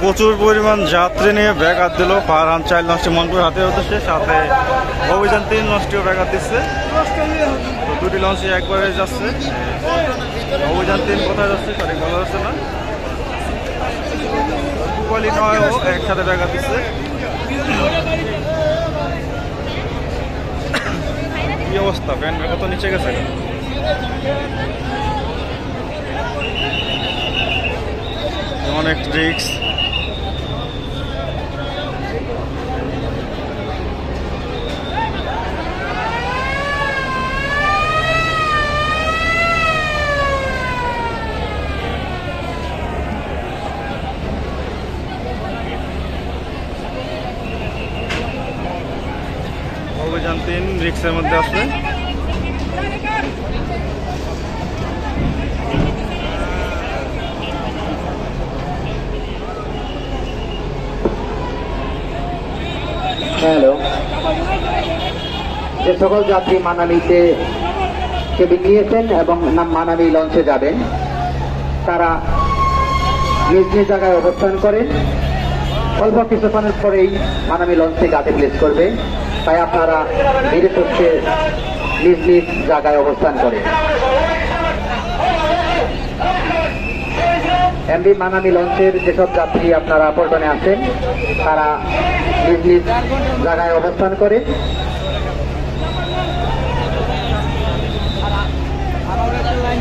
প্রচুর পরিমাণ যাত্রী নিয়ে ব্যাঘাত দিল ফারহান চাইল্ড লঞ্চটি মনপুর হাতের উদ্দেশ্যে, সাথে অভিযান 3 লঞ্চটিও ব্যাঘাত দিচ্ছে। তো দুটি লঞ্চই একবারে যাচ্ছে। অভিযান 3 কোথায় যাচ্ছে সঠিক বলা যাচ্ছে না। কুয়ালি 9ও একসাথে ব্যাঘাত দিচ্ছে। কি অবস্থা, ফ্যান কত নিচে গেছে। অনেক রিক্স। অভিযান 3 রিক্সের মধ্যে আছে। হ্যালো, যে সকল যাত্রী মানালিতে কেবিন নিয়েছেন এবং মানালি লঞ্চে যাবেন তারা নিজ নিজ জায়গায় অবস্থান করেন। অল্প কিছুক্ষণের পরেই মানালি লঞ্চে গাড়ি প্লেস করবে, তাই আপনারা ধীরে সুস্থে নিজ নিজ জায়গায় অবস্থান করেন। এমভি মানালি লঞ্চের যেসব যাত্রী আপনারা পল্টনে আছেন তারা নিজ নিজ জায়গায় অবস্থান করে। লাইন